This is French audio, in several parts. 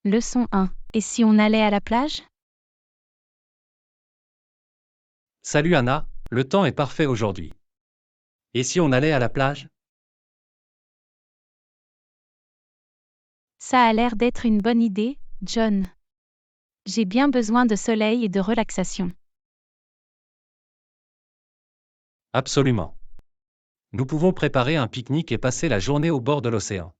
Leçon 1. Et si on allait à la plage? Salut Anna, le temps est parfait aujourd'hui. Et si on allait à la plage? Ça a l'air d'être une bonne idée, John. J'ai bien besoin de soleil et de relaxation. Absolument. Nous pouvons préparer un pique-nique et passer la journée au bord de l'océan.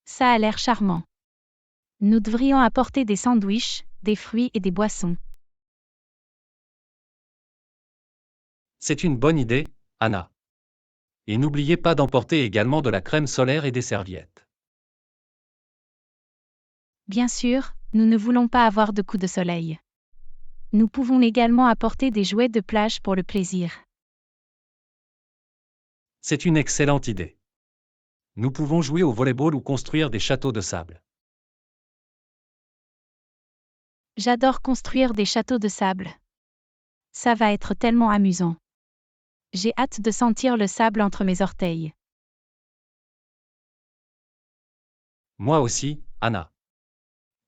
Ça a l'air charmant. Nous devrions apporter des sandwichs, des fruits et des boissons. C'est une bonne idée, Anna. Et n'oubliez pas d'emporter également de la crème solaire et des serviettes. Bien sûr, nous ne voulons pas avoir de coups de soleil. Nous pouvons également apporter des jouets de plage pour le plaisir. C'est une excellente idée. Nous pouvons jouer au volleyball ou construire des châteaux de sable. J'adore construire des châteaux de sable. Ça va être tellement amusant. J'ai hâte de sentir le sable entre mes orteils. Moi aussi, Anna.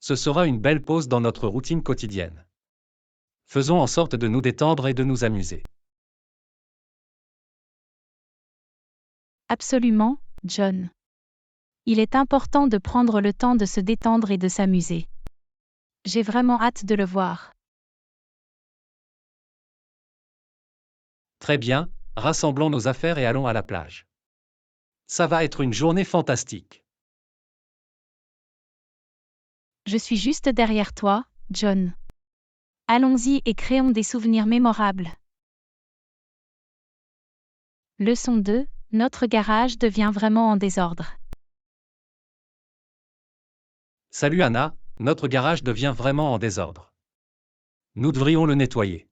Ce sera une belle pause dans notre routine quotidienne. Faisons en sorte de nous détendre et de nous amuser. Absolument, John. Il est important de prendre le temps de se détendre et de s'amuser. J'ai vraiment hâte de le voir. Très bien, rassemblons nos affaires et allons à la plage. Ça va être une journée fantastique. Je suis juste derrière toi, John. Allons-y et créons des souvenirs mémorables. Leçon 2. Notre garage devient vraiment en désordre. Salut Anna, notre garage devient vraiment en désordre. Nous devrions le nettoyer.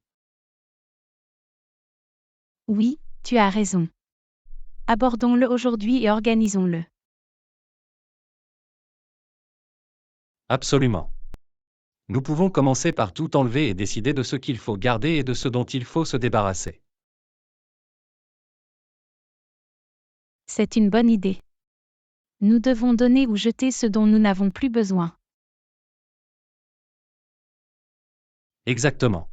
Oui, tu as raison. Abordons-le aujourd'hui et organisons-le. Absolument. Nous pouvons commencer par tout enlever et décider de ce qu'il faut garder et de ce dont il faut se débarrasser. C'est une bonne idée. Nous devons donner ou jeter ce dont nous n'avons plus besoin. Exactement.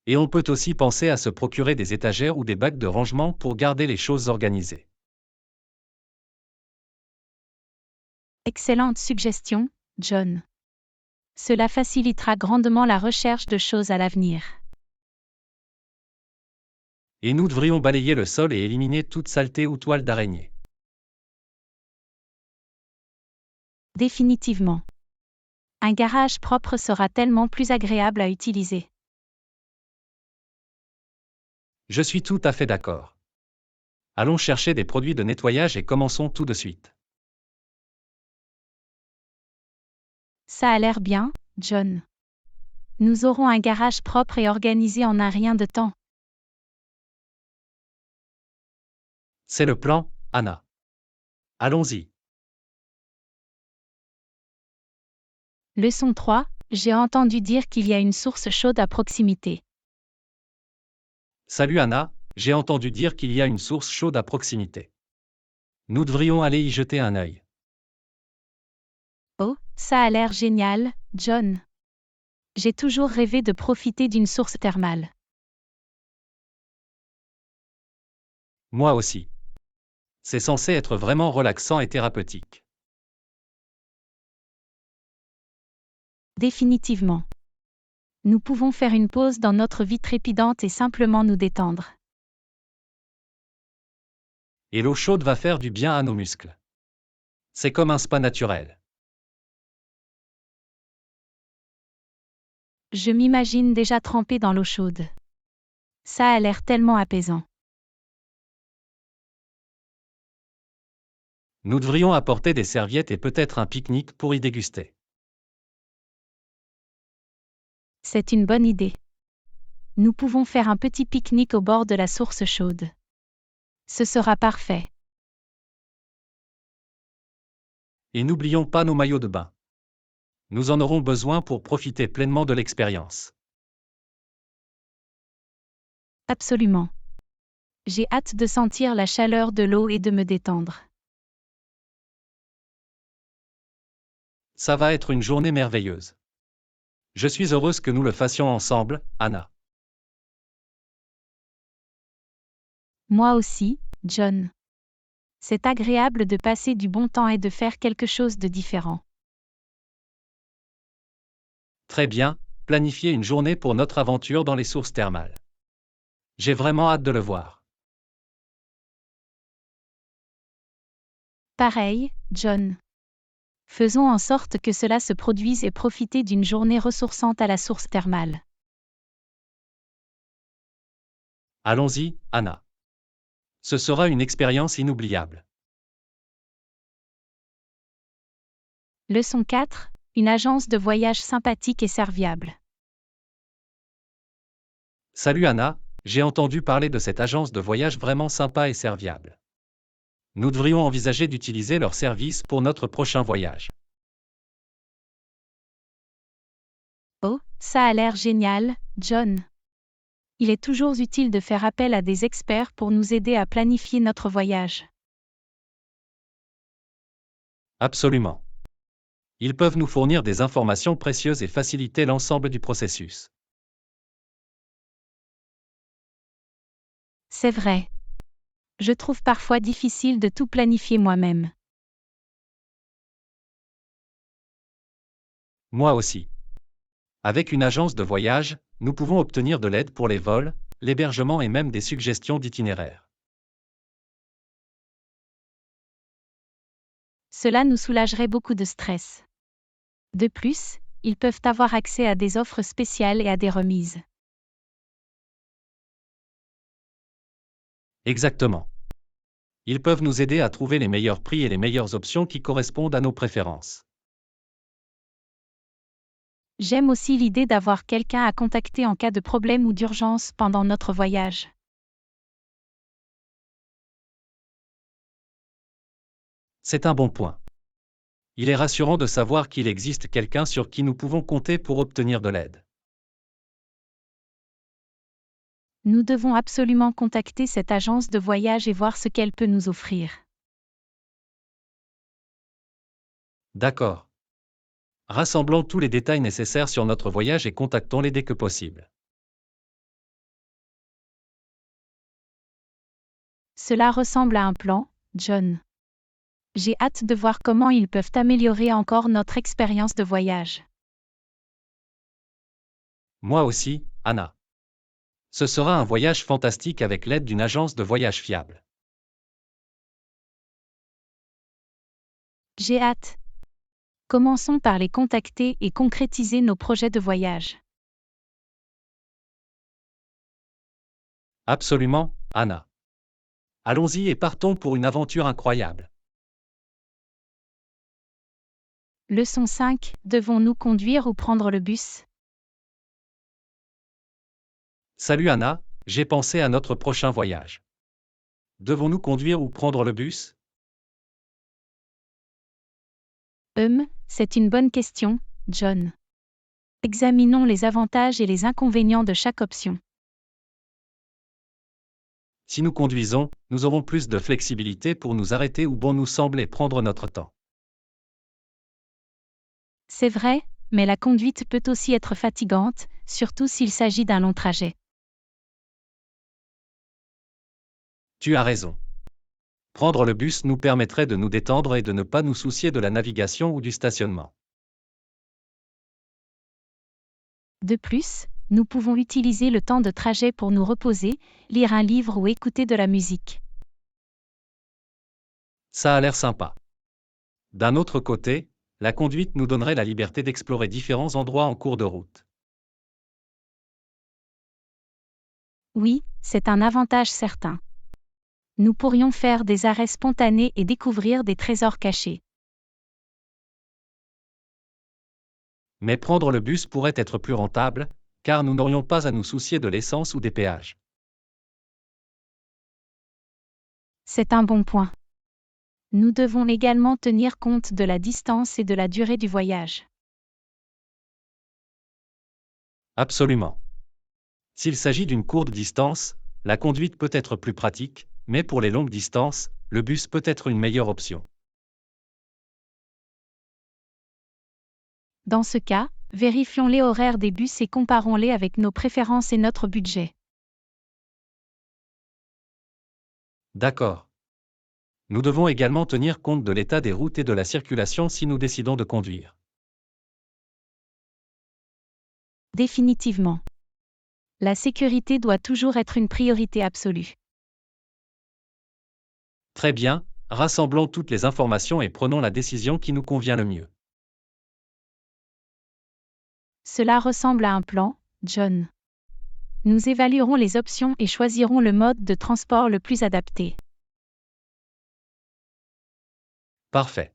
Et on peut aussi penser à se procurer des étagères ou des bacs de rangement pour garder les choses organisées. Excellente suggestion, John. Cela facilitera grandement la recherche de choses à l'avenir. Et nous devrions balayer le sol et éliminer toute saleté ou toile d'araignée. Définitivement. Un garage propre sera tellement plus agréable à utiliser. Je suis tout à fait d'accord. Allons chercher des produits de nettoyage et commençons tout de suite. Ça a l'air bien, John. Nous aurons un garage propre et organisé en un rien de temps. C'est le plan, Anna. Allons-y. Leçon 3. J'ai entendu dire qu'il y a une source chaude à proximité. Salut Anna, j'ai entendu dire qu'il y a une source chaude à proximité. Nous devrions aller y jeter un œil. Oh, ça a l'air génial, John. J'ai toujours rêvé de profiter d'une source thermale. Moi aussi. C'est censé être vraiment relaxant et thérapeutique. Définitivement. Nous pouvons faire une pause dans notre vie trépidante et simplement nous détendre. Et l'eau chaude va faire du bien à nos muscles. C'est comme un spa naturel. Je m'imagine déjà trempée dans l'eau chaude. Ça a l'air tellement apaisant. Nous devrions apporter des serviettes et peut-être un pique-nique pour y déguster. C'est une bonne idée. Nous pouvons faire un petit pique-nique au bord de la source chaude. Ce sera parfait. Et n'oublions pas nos maillots de bain. Nous en aurons besoin pour profiter pleinement de l'expérience. Absolument. J'ai hâte de sentir la chaleur de l'eau et de me détendre. Ça va être une journée merveilleuse. Je suis heureuse que nous le fassions ensemble, Anna. Moi aussi, John. C'est agréable de passer du bon temps et de faire quelque chose de différent. Très bien, planifier une journée pour notre aventure dans les sources thermales. J'ai vraiment hâte de le voir. Pareil, John. Faisons en sorte que cela se produise et profiter d'une journée ressourçante à la source thermale. Allons-y, Anna. Ce sera une expérience inoubliable. Leçon 4. Une agence de voyage sympathique et serviable. Salut Anna, j'ai entendu parler de cette agence de voyage vraiment sympa et serviable. Nous devrions envisager d'utiliser leurs services pour notre prochain voyage. Oh, ça a l'air génial, John. Il est toujours utile de faire appel à des experts pour nous aider à planifier notre voyage. Absolument. Ils peuvent nous fournir des informations précieuses et faciliter l'ensemble du processus. C'est vrai. Je trouve parfois difficile de tout planifier moi-même. Moi aussi. Avec une agence de voyage, nous pouvons obtenir de l'aide pour les vols, l'hébergement et même des suggestions d'itinéraires. Cela nous soulagerait beaucoup de stress. De plus, ils peuvent avoir accès à des offres spéciales et à des remises. Exactement. Ils peuvent nous aider à trouver les meilleurs prix et les meilleures options qui correspondent à nos préférences. J'aime aussi l'idée d'avoir quelqu'un à contacter en cas de problème ou d'urgence pendant notre voyage. C'est un bon point. Il est rassurant de savoir qu'il existe quelqu'un sur qui nous pouvons compter pour obtenir de l'aide. Nous devons absolument contacter cette agence de voyage et voir ce qu'elle peut nous offrir. D'accord. Rassemblons tous les détails nécessaires sur notre voyage et contactons-les dès que possible. Cela ressemble à un plan, John. J'ai hâte de voir comment ils peuvent améliorer encore notre expérience de voyage. Moi aussi, Anna. Ce sera un voyage fantastique avec l'aide d'une agence de voyage fiable. J'ai hâte. Commençons par les contacter et concrétiser nos projets de voyage. Absolument, Anna. Allons-y et partons pour une aventure incroyable. Leçon 5. Devons-nous conduire ou prendre le bus? Salut Anna, j'ai pensé à notre prochain voyage. Devons-nous conduire ou prendre le bus? C'est une bonne question, John. Examinons les avantages et les inconvénients de chaque option. Si nous conduisons, nous aurons plus de flexibilité pour nous arrêter où bon nous semble et prendre notre temps. C'est vrai, mais la conduite peut aussi être fatigante, surtout s'il s'agit d'un long trajet. Tu as raison. Prendre le bus nous permettrait de nous détendre et de ne pas nous soucier de la navigation ou du stationnement. De plus, nous pouvons utiliser le temps de trajet pour nous reposer, lire un livre ou écouter de la musique. Ça a l'air sympa. D'un autre côté, la conduite nous donnerait la liberté d'explorer différents endroits en cours de route. Oui, c'est un avantage certain. Nous pourrions faire des arrêts spontanés et découvrir des trésors cachés. Mais prendre le bus pourrait être plus rentable, car nous n'aurions pas à nous soucier de l'essence ou des péages. C'est un bon point. Nous devons également tenir compte de la distance et de la durée du voyage. Absolument. S'il s'agit d'une courte distance, la conduite peut être plus pratique, mais pour les longues distances, le bus peut être une meilleure option. Dans ce cas, vérifions les horaires des bus et comparons-les avec nos préférences et notre budget. D'accord. Nous devons également tenir compte de l'état des routes et de la circulation si nous décidons de conduire. Définitivement. La sécurité doit toujours être une priorité absolue. Très bien, rassemblons toutes les informations et prenons la décision qui nous convient le mieux. Cela ressemble à un plan, John. Nous évaluerons les options et choisirons le mode de transport le plus adapté. Parfait.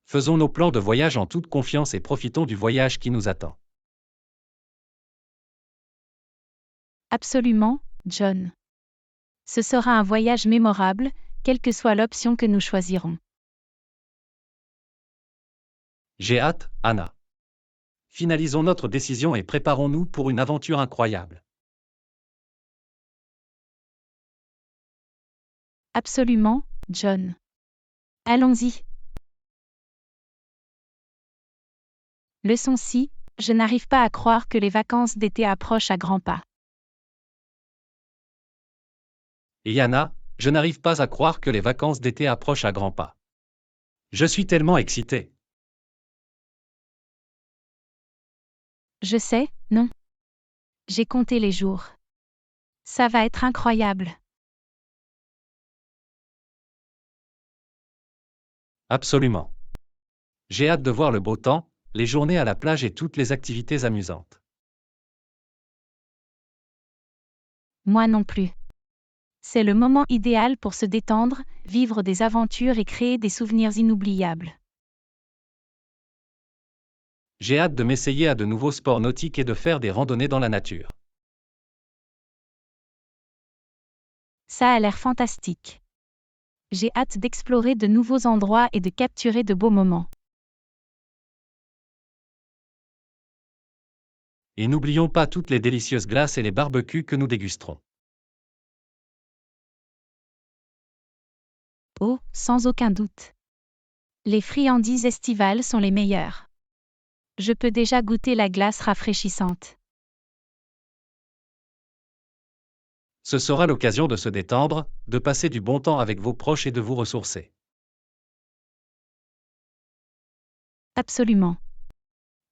Faisons nos plans de voyage en toute confiance et profitons du voyage qui nous attend. Absolument, John. Ce sera un voyage mémorable, quelle que soit l'option que nous choisirons. J'ai hâte, Anna. Finalisons notre décision et préparons-nous pour une aventure incroyable. Absolument, John. Allons-y. Leçon 6, je n'arrive pas à croire que les vacances d'été approchent à grands pas. Et Anna, je n'arrive pas à croire que les vacances d'été approchent à grands pas. Je suis tellement excité. Je sais, non. J'ai compté les jours. Ça va être incroyable. Absolument. J'ai hâte de voir le beau temps, les journées à la plage et toutes les activités amusantes. Moi non plus. C'est le moment idéal pour se détendre, vivre des aventures et créer des souvenirs inoubliables. J'ai hâte de m'essayer à de nouveaux sports nautiques et de faire des randonnées dans la nature. Ça a l'air fantastique. J'ai hâte d'explorer de nouveaux endroits et de capturer de beaux moments. Et n'oublions pas toutes les délicieuses glaces et les barbecues que nous dégusterons. Oh, sans aucun doute. Les friandises estivales sont les meilleures. Je peux déjà goûter la glace rafraîchissante. Ce sera l'occasion de se détendre, de passer du bon temps avec vos proches et de vous ressourcer. Absolument.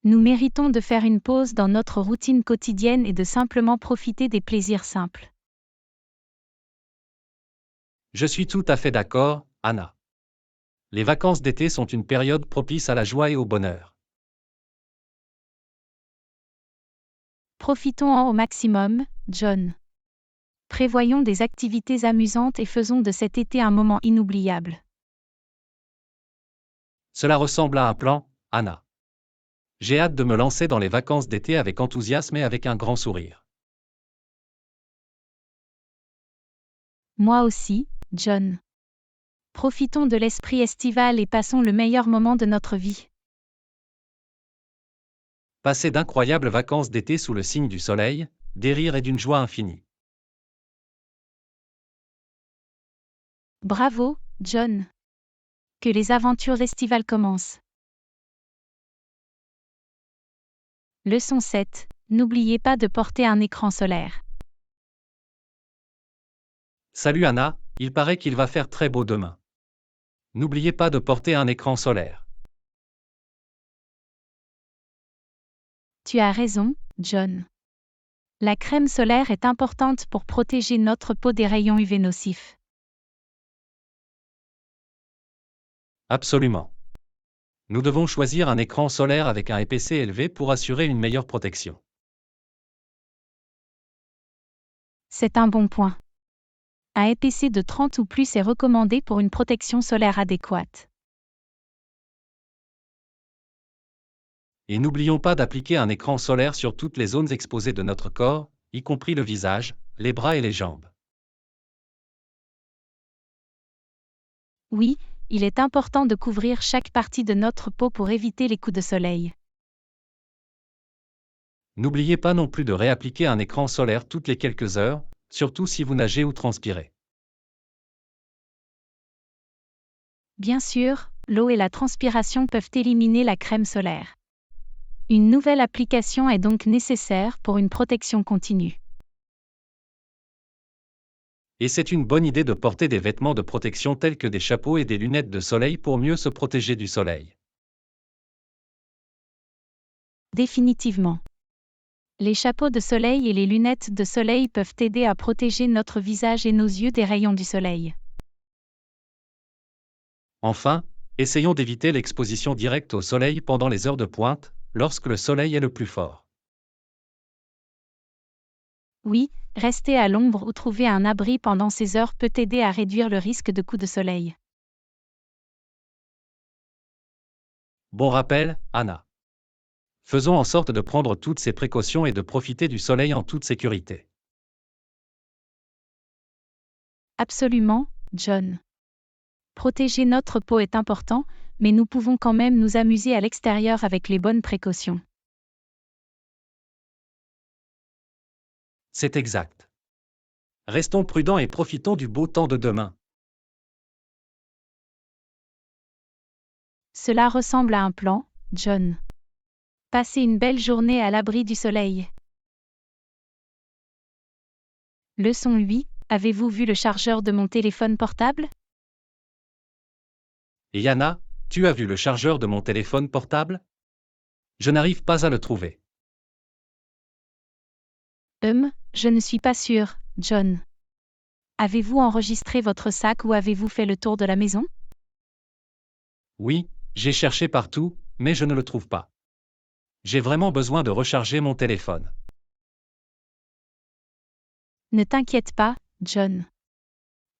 Nous méritons de faire une pause dans notre routine quotidienne et de simplement profiter des plaisirs simples. Je suis tout à fait d'accord, Anna. Les vacances d'été sont une période propice à la joie et au bonheur. Profitons-en au maximum, John. Prévoyons des activités amusantes et faisons de cet été un moment inoubliable. Cela ressemble à un plan, Anna. J'ai hâte de me lancer dans les vacances d'été avec enthousiasme et avec un grand sourire. Moi aussi, John. Profitons de l'esprit estival et passons le meilleur moment de notre vie. Passer d'incroyables vacances d'été sous le signe du soleil, des rires et d'une joie infinie. Bravo, John. Que les aventures estivales commencent. Leçon 7. N'oubliez pas de porter un écran solaire. Salut Anna, il paraît qu'il va faire très beau demain. N'oubliez pas de porter un écran solaire. Tu as raison, John. La crème solaire est importante pour protéger notre peau des rayons UV nocifs. Absolument. Nous devons choisir un écran solaire avec un IPC élevé pour assurer une meilleure protection. C'est un bon point. Un IPC de 30 ou plus est recommandé pour une protection solaire adéquate. Et n'oublions pas d'appliquer un écran solaire sur toutes les zones exposées de notre corps, y compris le visage, les bras et les jambes. Oui, il est important de couvrir chaque partie de notre peau pour éviter les coups de soleil. N'oubliez pas non plus de réappliquer un écran solaire toutes les quelques heures, surtout si vous nagez ou transpirez. Bien sûr, l'eau et la transpiration peuvent éliminer la crème solaire. Une nouvelle application est donc nécessaire pour une protection continue. Et c'est une bonne idée de porter des vêtements de protection tels que des chapeaux et des lunettes de soleil pour mieux se protéger du soleil. Définitivement. Les chapeaux de soleil et les lunettes de soleil peuvent aider à protéger notre visage et nos yeux des rayons du soleil. Enfin, essayons d'éviter l'exposition directe au soleil pendant les heures de pointe, lorsque le soleil est le plus fort. Oui, rester à l'ombre ou trouver un abri pendant ces heures peut aider à réduire le risque de coups de soleil. Bon rappel, Anna. Faisons en sorte de prendre toutes ces précautions et de profiter du soleil en toute sécurité. Absolument, John. Protéger notre peau est important, mais nous pouvons quand même nous amuser à l'extérieur avec les bonnes précautions. C'est exact. Restons prudents et profitons du beau temps de demain. Cela ressemble à un plan, John. Passez une belle journée à l'abri du soleil. Leçon 8. Avez-vous vu le chargeur de mon téléphone portable? Et Yana, tu as vu le chargeur de mon téléphone portable? Je n'arrive pas à le trouver. Je ne suis pas sûr, John. Avez-vous enregistré votre sac ou avez-vous fait le tour de la maison? Oui, j'ai cherché partout, mais je ne le trouve pas. J'ai vraiment besoin de recharger mon téléphone. Ne t'inquiète pas, John.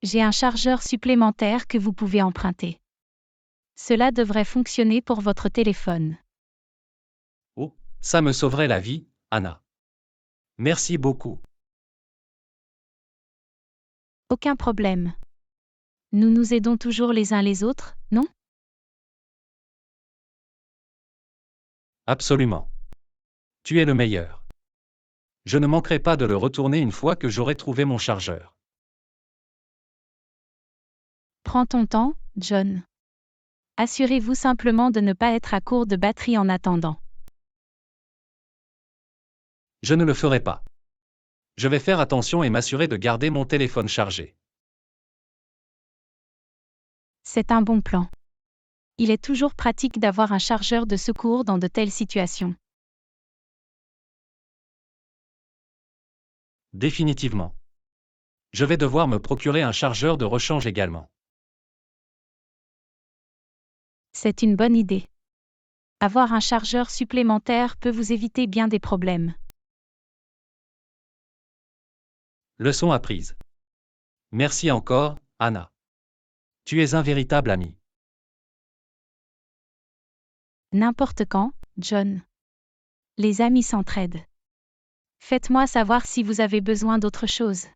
J'ai un chargeur supplémentaire que vous pouvez emprunter. Cela devrait fonctionner pour votre téléphone. Oh, ça me sauverait la vie, Anna. Merci beaucoup. Aucun problème. Nous nous aidons toujours les uns les autres, non? Absolument. Tu es le meilleur. Je ne manquerai pas de le retourner une fois que j'aurai trouvé mon chargeur. Prends ton temps, John. Assurez-vous simplement de ne pas être à court de batterie en attendant. Je ne le ferai pas. Je vais faire attention et m'assurer de garder mon téléphone chargé. C'est un bon plan. Il est toujours pratique d'avoir un chargeur de secours dans de telles situations. Définitivement. Je vais devoir me procurer un chargeur de rechange également. C'est une bonne idée. Avoir un chargeur supplémentaire peut vous éviter bien des problèmes. Leçon apprise. Merci encore, Anna. Tu es un véritable ami. N'importe quand, John. Les amis s'entraident. Faites-moi savoir si vous avez besoin d'autre chose.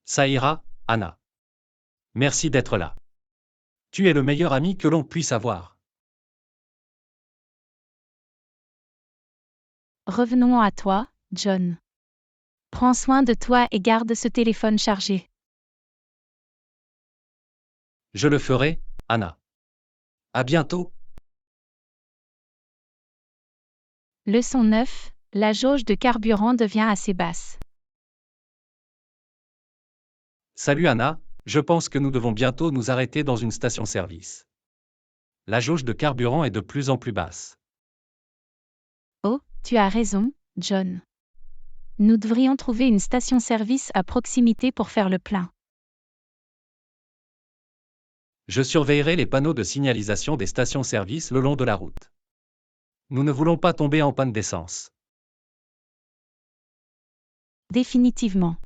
Ça ira, Anna. Merci d'être là. Tu es le meilleur ami que l'on puisse avoir. Revenons à toi, John. Prends soin de toi et garde ce téléphone chargé. Je le ferai, Anna. À bientôt. Leçon 9. La jauge de carburant devient assez basse. Salut Anna, je pense que nous devons bientôt nous arrêter dans une station-service. La jauge de carburant est de plus en plus basse. Oh, tu as raison, John. Nous devrions trouver une station-service à proximité pour faire le plein. Je surveillerai les panneaux de signalisation des stations-service le long de la route. Nous ne voulons pas tomber en panne d'essence. Définitivement.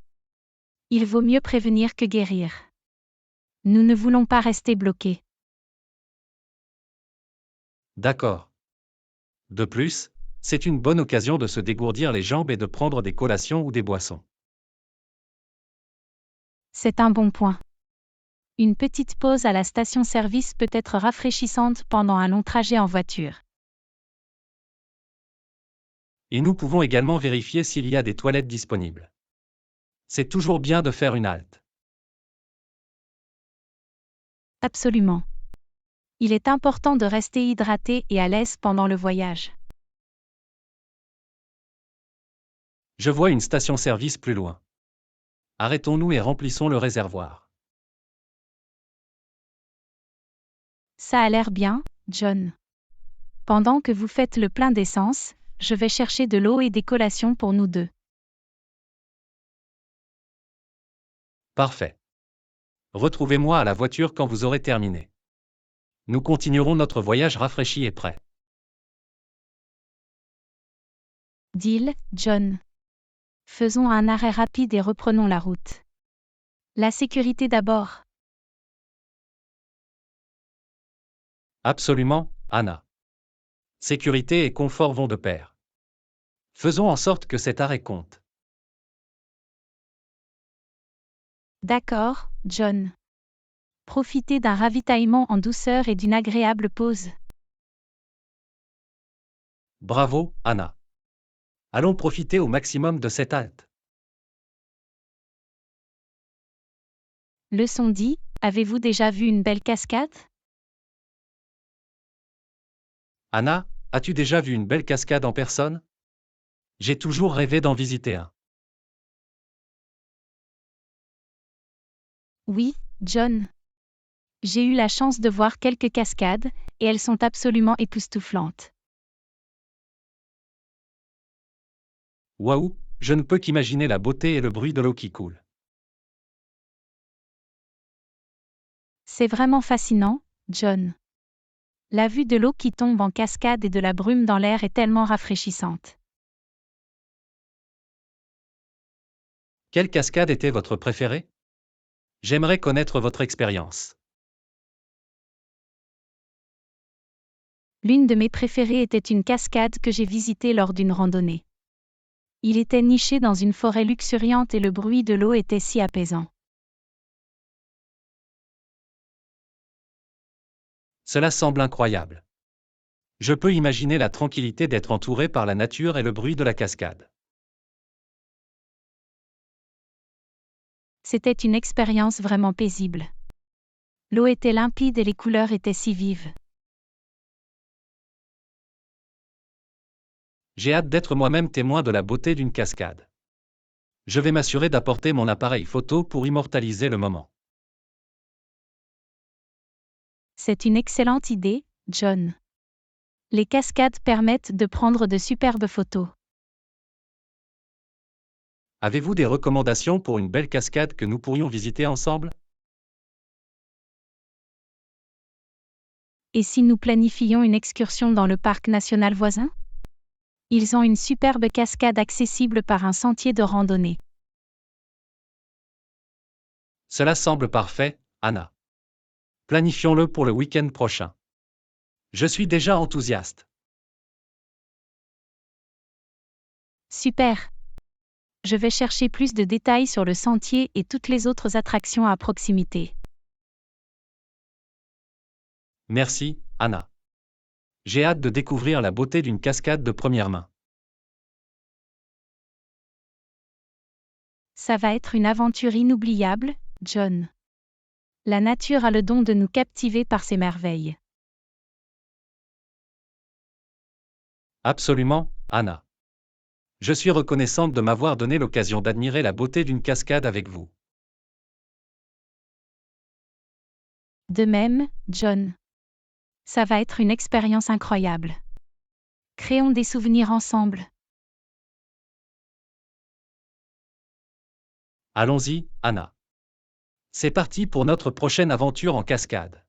Il vaut mieux prévenir que guérir. Nous ne voulons pas rester bloqués. D'accord. De plus, c'est une bonne occasion de se dégourdir les jambes et de prendre des collations ou des boissons. C'est un bon point. Une petite pause à la station-service peut être rafraîchissante pendant un long trajet en voiture. Et nous pouvons également vérifier s'il y a des toilettes disponibles. C'est toujours bien de faire une halte. Absolument. Il est important de rester hydraté et à l'aise pendant le voyage. Je vois une station-service plus loin. Arrêtons-nous et remplissons le réservoir. Ça a l'air bien, John. Pendant que vous faites le plein d'essence, je vais chercher de l'eau et des collations pour nous deux. Parfait. Retrouvez-moi à la voiture quand vous aurez terminé. Nous continuerons notre voyage rafraîchi et prêt. Deal, John. Faisons un arrêt rapide et reprenons la route. La sécurité d'abord. Absolument, Anna. Sécurité et confort vont de pair. Faisons en sorte que cet arrêt compte. D'accord, John. Profitez d'un ravitaillement en douceur et d'une agréable pause. Bravo, Anna. Allons profiter au maximum de cette halte. Leçon dit, avez-vous déjà vu une belle cascade? Anna, as-tu déjà vu une belle cascade en personne? J'ai toujours rêvé d'en visiter un. Oui, John. J'ai eu la chance de voir quelques cascades, et elles sont absolument époustouflantes. Waouh, je ne peux qu'imaginer la beauté et le bruit de l'eau qui coule. C'est vraiment fascinant, John. La vue de l'eau qui tombe en cascade et de la brume dans l'air est tellement rafraîchissante. Quelle cascade était votre préférée? J'aimerais connaître votre expérience. L'une de mes préférées était une cascade que j'ai visitée lors d'une randonnée. Il était niché dans une forêt luxuriante et le bruit de l'eau était si apaisant. Cela semble incroyable. Je peux imaginer la tranquillité d'être entouré par la nature et le bruit de la cascade. C'était une expérience vraiment paisible. L'eau était limpide et les couleurs étaient si vives. J'ai hâte d'être moi-même témoin de la beauté d'une cascade. Je vais m'assurer d'apporter mon appareil photo pour immortaliser le moment. C'est une excellente idée, John. Les cascades permettent de prendre de superbes photos. Avez-vous des recommandations pour une belle cascade que nous pourrions visiter ensemble? Et si nous planifions une excursion dans le parc national voisin? Ils ont une superbe cascade accessible par un sentier de randonnée. Cela semble parfait, Anna. Planifions-le pour le week-end prochain. Je suis déjà enthousiaste. Super! Je vais chercher plus de détails sur le sentier et toutes les autres attractions à proximité. Merci, Anna. J'ai hâte de découvrir la beauté d'une cascade de première main. Ça va être une aventure inoubliable, John. La nature a le don de nous captiver par ses merveilles. Absolument, Anna. Je suis reconnaissante de m'avoir donné l'occasion d'admirer la beauté d'une cascade avec vous. De même, John. Ça va être une expérience incroyable. Créons des souvenirs ensemble. Allons-y, Anna. C'est parti pour notre prochaine aventure en cascade.